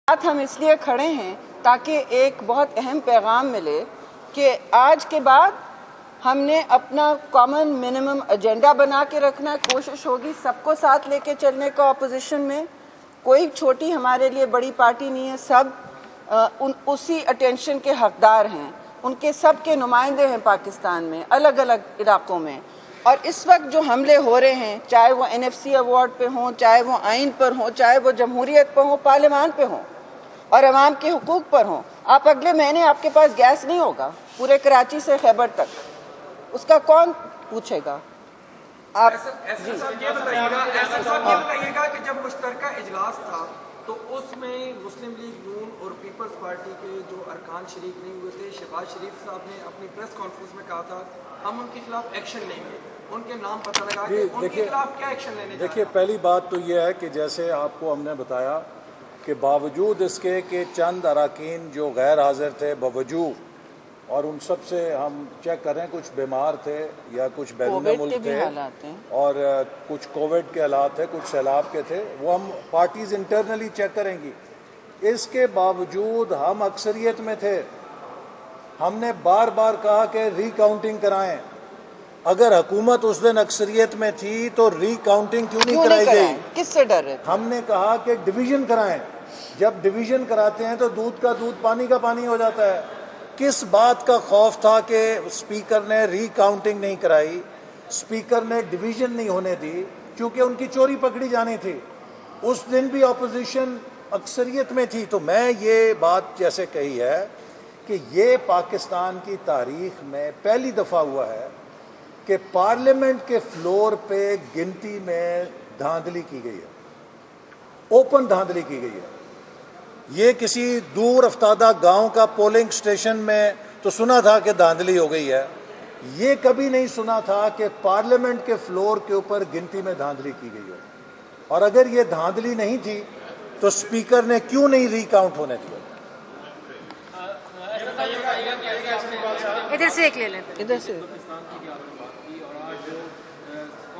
ساتھ ہم اس لیے کھڑے ہیں تاکہ ایک بہت اہم پیغام ملے کہ آج کے بعد ہم نے اپنا کامن منیمم ایجنڈا بنا کے رکھنا ہے. کوشش ہوگی سب کو ساتھ لے کے چلنے کا. اپوزیشن میں کوئی چھوٹی ہمارے لیے بڑی پارٹی نہیں ہے, سب اسی اٹینشن کے حقدار ہیں. ان کے سب کے نمائندے ہیں پاکستان میں الگ الگ علاقوں میں. اور اس وقت جو حملے ہو رہے ہیں, چاہے وہ NFC ایوارڈ پہ ہوں, چاہے وہ آئین پر ہوں, چاہے وہ جمہوریت پہ ہوں, پارلیمان پہ ہوں اور عوام کے حقوق پر ہوں. آپ اگلے مہینے آپ کے پاس گیس نہیں ہوگا پورے کراچی سے خیبر تک, اس کا کون پوچھے گا؟ آپ یہ بتائیے گا کہ جب مشترکہ اجلاس تھا تو اس میں مسلم لیگ نون اور پیپلز پارٹی کے جو ارکان شریک نہیں ہوئے تھے, شہباز شریف صاحب نے اپنی پریس کانفرنس میں کہا تھا ہم ان کے خلاف ایکشن لیں گے. ان کے نام پتہ لگا کہ ان کے خلاف کیا ایکشن لینے جا رہے ہیں. دیکھیے, پہلی بات تو یہ ہے کہ جیسے آپ کو ہم نے بتایا کہ باوجود اس کے کہ چند اراکین جو غیر حاضر تھے باوجود, اور ان سب سے ہم چیک کر رہے ہیں کچھ بیمار تھے یا کچھ بیرون ملک تھے اور کچھ کووڈ کے حالات تھے, کچھ سیلاب کے تھے, وہ ہم پارٹیز انٹرنلی چیک کریں گی. اس کے باوجود ہم اکثریت میں تھے. ہم نے بار بار کہا کہ ری کاؤنٹنگ کرائیں. اگر حکومت اس دن اکثریت میں تھی تو ری کاؤنٹنگ کیوں نہیں کرائی گئی؟ کس سے ڈر رہے تھے؟ ہم نے کہا کہ ڈویژن کرائیں. جب ڈویژن کراتے ہیں تو دودھ کا دودھ پانی کا پانی ہو جاتا ہے. کس بات کا خوف تھا کہ اسپیکر نے ری کاؤنٹنگ نہیں کرائی, اسپیکر نے ڈویژن نہیں ہونے دی, کیونکہ ان کی چوری پکڑی جانی تھی. اس دن بھی اپوزیشن اکثریت میں تھی. تو میں یہ بات جیسے کہی ہے کہ یہ پاکستان کی تاریخ میں پہلی دفعہ ہوا ہے کہ پارلیمنٹ کے فلور پہ گنتی میں دھاندلی کی گئی ہے, اوپن دھاندلی کی گئی ہے. یہ کسی دور افتادہ گاؤں کا پولنگ سٹیشن میں تو سنا تھا کہ دھاندلی ہو گئی ہے, یہ کبھی نہیں سنا تھا کہ پارلیمنٹ کے فلور کے اوپر گنتی میں دھاندلی کی گئی ہے. اور اگر یہ دھاندلی نہیں تھی تو اسپیکر نے کیوں نہیں ری کاؤنٹ ہونے دیا؟ ادھر سے ایک لے لیں. ادھر سے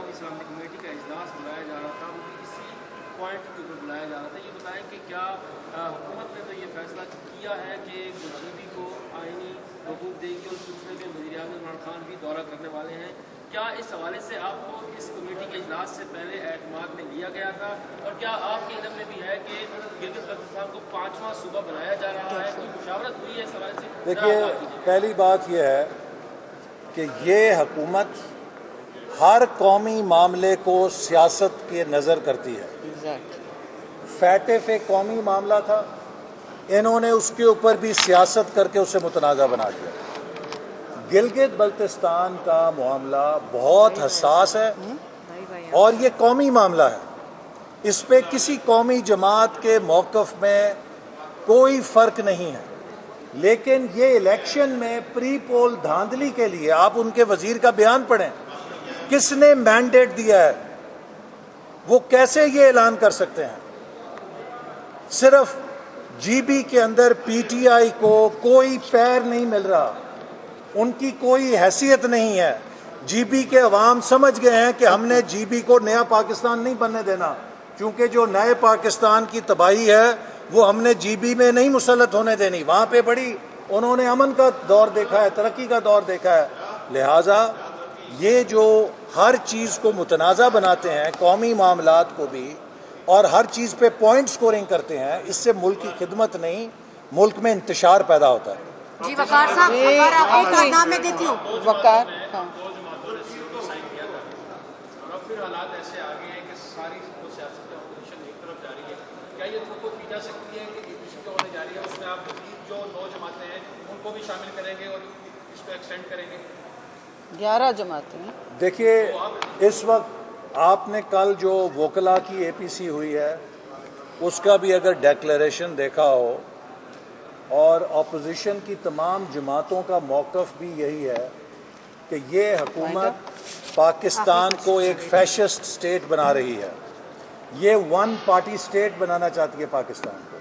اسلامی کمیٹی کا اجلاس بلایا جا رہا تھا, وہ اسی پوائنٹ کے اوپر بلایا جا رہا تھا. یہ بتائیں کہ کیا حکومت نے تو یہ فیصلہ کیا ہے کہ GB کو آئینی حقوق دے گی, اور سلسلے میں وزیر اعظم عمران خان بھی دورہ کرنے والے ہیں. کیا اس حوالے سے آپ کو اس کمیٹی کے اجلاس سے پہلے اعتماد میں لیا گیا تھا, اور کیا آپ کے علم میں بھی ہے کہ گلگت بلتستان کو 5واں صوبہ بنایا جا رہا ہے؟ کوئی مشاورت ہوئی ہے اس حوالے سے؟ دیکھیے, پہلی بات یہ ہے کہ یہ حکومت ہر قومی معاملے کو سیاست کے نظر کرتی ہے. فیٹف ایک قومی معاملہ تھا, انہوں نے اس کے اوپر بھی سیاست کر کے اسے متنازع بنا دیا. گلگت بلتستان کا معاملہ بہت حساس ہے اور یہ قومی معاملہ ہے. اس پہ کسی قومی جماعت کے موقف میں کوئی فرق نہیں ہے. لیکن یہ الیکشن میں پری پول دھاندلی کے لیے آپ ان کے وزیر کا بیان پڑھیں, کس نے مینڈیٹ دیا ہے؟ وہ کیسے یہ اعلان کر سکتے ہیں؟ صرف GB کے اندر PTI کو کوئی پیر نہیں مل رہا, ان کی کوئی حیثیت نہیں ہے. GB کے عوام سمجھ گئے ہیں کہ ہم نے GB کو نیا پاکستان نہیں بننے دینا, کیونکہ جو نئے پاکستان کی تباہی ہے وہ ہم نے GB میں نہیں مسلط ہونے دینی. وہاں پہ بڑی انہوں نے امن کا دور دیکھا ہے, ترقی کا دور دیکھا ہے. لہٰذا یہ جو ہر چیز کو متنازع بناتے ہیں, قومی معاملات کو بھی, اور ہر چیز پہ پوائنٹ سکورنگ کرتے ہیں, اس سے ملک کی خدمت نہیں, ملک میں انتشار پیدا ہوتا ہے. جی وقار صاحب, وقار آپ کو نام میں دیتی ہوں. وقار, ہاں, پھر حالات ایسے آ گئے ہیں کہ ساری سیاست کا اپوزیشن ایک طرف جا رہی ہے. کیا یہ تھوڑا کی جا سکتی ہے کہ ABC جو ہونے جا رہی ہے اس میں آپ جو 9 جماعتیں ہیں ان کو بھی شامل کریں گے اور اس کو ایکسٹینڈ کریں گے؟ 11 جماعتیں ہیں. دیکھیے, اس وقت آپ نے کل جو وکلا کی APC ہوئی ہے اس کا بھی اگر ڈیکلیریشن دیکھا ہو, اور اپوزیشن کی تمام جماعتوں کا موقف بھی یہی ہے کہ یہ حکومت پاکستان کو ایک فیشسٹ سٹیٹ بنا رہی ہے, یہ ون پارٹی سٹیٹ بنانا چاہتی ہے پاکستان کو.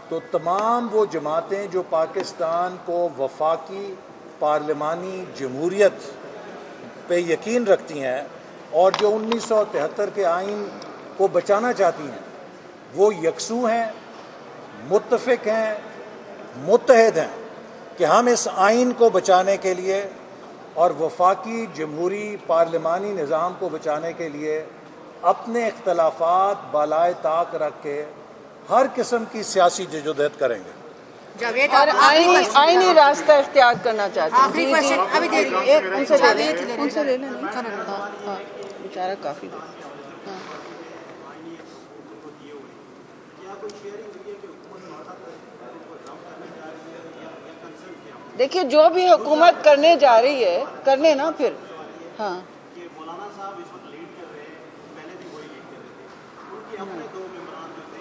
تو تمام وہ جماعتیں جو پاکستان کو وفاقی پارلیمانی جمہوریت پہ یقین رکھتی ہیں اور جو 1973 کے آئین کو بچانا چاہتی ہیں, وہ یکسو ہیں, متفق ہیں، متحد ہیں کہ ہم اس آئین کو بچانے کے لیے اور وفاقی جمہوری پارلیمانی نظام کو بچانے کے لیے اپنے اختلافات بالائے طاق رکھ کے ہر قسم کی سیاسی جدوجہد کریں گے. جاوید اور آئینی راستہ اختیار کرنا چاہتے ہیں. آخری کوشچن ابھی دے رہی ایک ان سے لے لیں، جاوید ان سے لے لیں. ہاں بیچارہ کافی دے. دیکھیے جو بھی حکومت کرنے جا رہی ہے کرنے نا پھر. ہاں مولانا صاحب اس وقت لیڈ کر رہے ہیں، پہلے بھی وہی لیڈ کر رہے تھے. ان کے اپنے دو ممبران جو تھے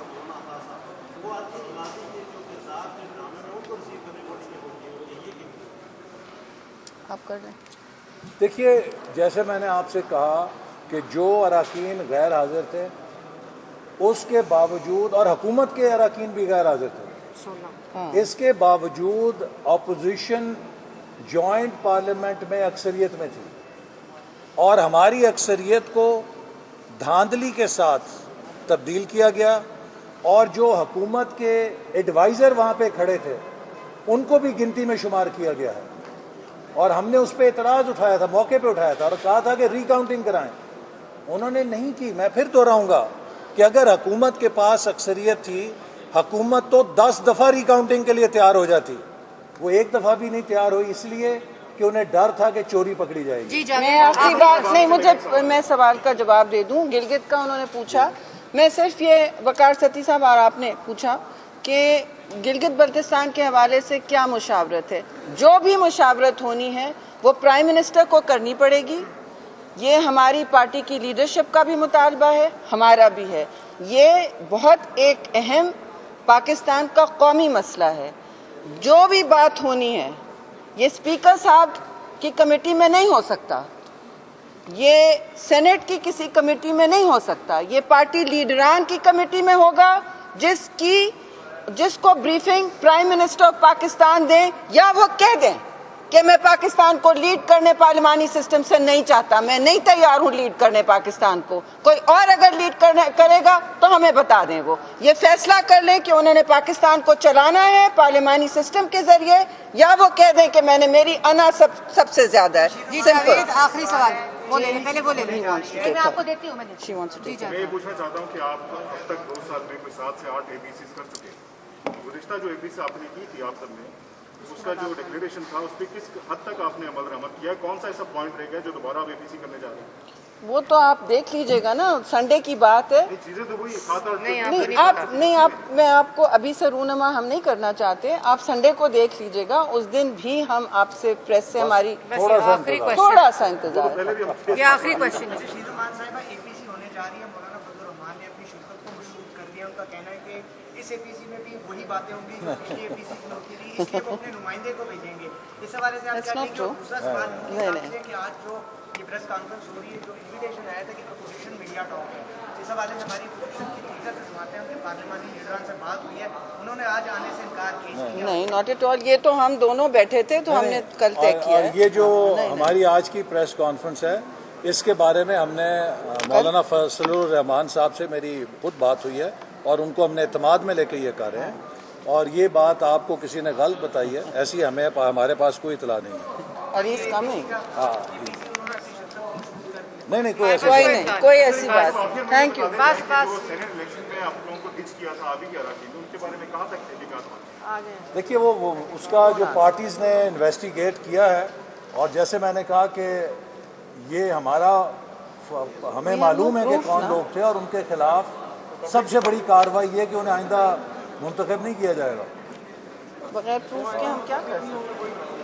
مولانا عطا صاحب، وہ آج کے اجلاسی کے جو کردار کے ڈرامے میں ان کو ریسیو کرنے کو ہوتی ہے، یہ کہ آپ کر لیں. دیکھیے جیسے میں نے آپ سے کہا کہ جو اراکین غیر حاضر تھے اس کے باوجود، اور حکومت کے اراکین بھی غیر حاضر تھے، اس کے باوجود اپوزیشن جوائنٹ پارلیمنٹ میں اکثریت میں تھی اور ہماری اکثریت کو دھاندلی کے ساتھ تبدیل کیا گیا اور جو حکومت کے ایڈوائزر وہاں پہ کھڑے تھے ان کو بھی گنتی میں شمار کیا گیا ہے. اور ہم نے اس پہ اعتراض اٹھایا تھا، موقع پہ اٹھایا تھا اور کہا تھا کہ ری کاؤنٹنگ کرائیں. انہوں نے نہیں کی. میں پھر دہراؤں گا کہ اگر حکومت کے پاس اکثریت تھی، حکومت تو 10 دفعہ ری کاؤنٹنگ کے لیے تیار ہو جاتی. وہ ایک دفعہ بھی نہیں تیار ہوئی اس لیے کہ انہیں ڈر تھا کہ چوری پکڑی جائے گی. جی میں جاوید آخری بات نہیں، مجھے میں سوال کا جواب دے دوں. گلگت کا انہوں نے پوچھا، میں صرف یہ وقار ستی صاحب اور آپ نے پوچھا کہ گلگت بلتستان کے حوالے سے کیا مشاورت ہے. جو بھی مشاورت ہونی ہے وہ پرائم منسٹر کو کرنی پڑے گی. یہ ہماری پارٹی کی لیڈرشپ کا بھی مطالبہ ہے، ہمارا بھی ہے. یہ بہت ایک اہم پاکستان کا قومی مسئلہ ہے. جو بھی بات ہونی ہے یہ اسپیکر صاحب کی کمیٹی میں نہیں ہو سکتا، یہ سینٹ کی کسی کمیٹی میں نہیں ہو سکتا، یہ پارٹی لیڈران کی کمیٹی میں ہوگا جس کو briefing prime minister of Pakistan دیں یا وہ کہہ دیں کہ میں پاکستان کو لیڈ کرنے پارلیمانی سسٹم سے نہیں چاہتا، میں نہیں تیار ہوں لیڈ کرنے پاکستان کو. کوئی اور اگر لیڈ کرے گا تو ہمیں بتا دیں. وہ یہ فیصلہ کر لیں کہ انہوں نے پاکستان کو چلانا ہے پارلیمانی سسٹم کے ذریعے یا وہ کہہ دیں کہ میں نے میری انا سب سے زیادہ ہے. جی جاوید آخری سوال وہ لے لیں، پہلے وہ لے لیں. میں آپ کو دیتی ہوں. میں She wants to G take میں یہ پوچھنا چاہتا ہوں کہ آپ اب تک 2 سال میں کوئی 7 سے 8 APCs کر چکے. گزشتہ جو APC آپ نے کی تھی آپ سب نے، اس کا جو ڈکلیریشن تھا اس پہ کس حد تک آپ نے عمل درآمد کیا؟ کون سا ایسا پوائنٹ رہ گیا جو دوبارہ آپ APC کرنے جا رہے ہیں؟ وہ تو آپ دیکھ لیجئے گا نا، سنڈے کی بات ہے. یہ چیزیں تو وہی 7 اور میں آپ کو ابھی سے رونما ہم نہیں کرنا چاہتے. آپ سنڈے کو دیکھ لیجئے گا، اس دن بھی ہم آپ سے پریس سے ہماری تھوڑا سا انتظار. یہ آخری کوشچن ہے. رشید الرحمان صاحبہ APC ہونے جا رہی ہے. مولانا فضل الرحمان نے اپنی شرکت کو مشروط کر دیا. ان کا کہنا ہے کہ اس APC میں بھی وہی باتیں ہوں گی جو پچھلی APC میں ہوتی تھی، اس لیے وہ اپنے نمائندے کو بھیجیں گے. اس حوالے سے آپ کیا کہیں گے؟ دوسرا سوال کہ آج جو یہ پریس کانفرنس ہو رہی ہے، جو انویٹیشن آیا تھا کہ اپوزیشن میڈیا ٹاک ہے، اس حوالے سے ہماری اپوزیشن کی ٹویٹر سے سناتے ہیں کہ پارلیمانی لیڈران سے بات ہوئی ہے، انہوں نے آج آنے سے انکار کیا. نہیں، ناٹ ایٹ آل. یہ تو ہم دونوں بیٹھے تھے تو ہم نے کل طے کیا ہے. یہ جو ہماری آج کی پریس کانفرنس ہے اس کے بارے میں ہم نے مولانا فضل الرحمان صاحب سے میری خود بات ہوئی ہے اور ان کو ہم نے اعتماد میں لے کے یہ کہہ رہے ہیں. اور یہ بات آپ کو کسی نے غلط بتائی ہے، ایسی ہمارے پاس کوئی اطلاع نہیں ہے. اور اس کمنگ نہیں کوئی ایسی بات. Thank you. بس سینٹ الیکشن میں آپ لوگوں کو ڈچ کیا تھا ابھی کیا رہا ان کے بارے میں کہاں تک تحقیقات؟ دیکھیے وہ اس کا جو پارٹیز نے انویسٹیگیٹ کیا ہے، اور جیسے میں نے کہا کہ یہ ہمیں معلوم ہے کہ کون لوگ تھے اور ان کے خلاف سب سے بڑی کارروائی یہ کہ انہیں آئندہ منتخب نہیں کیا جائے گا. بغیر پروف کے ہم کیا کر سکتے ہیں؟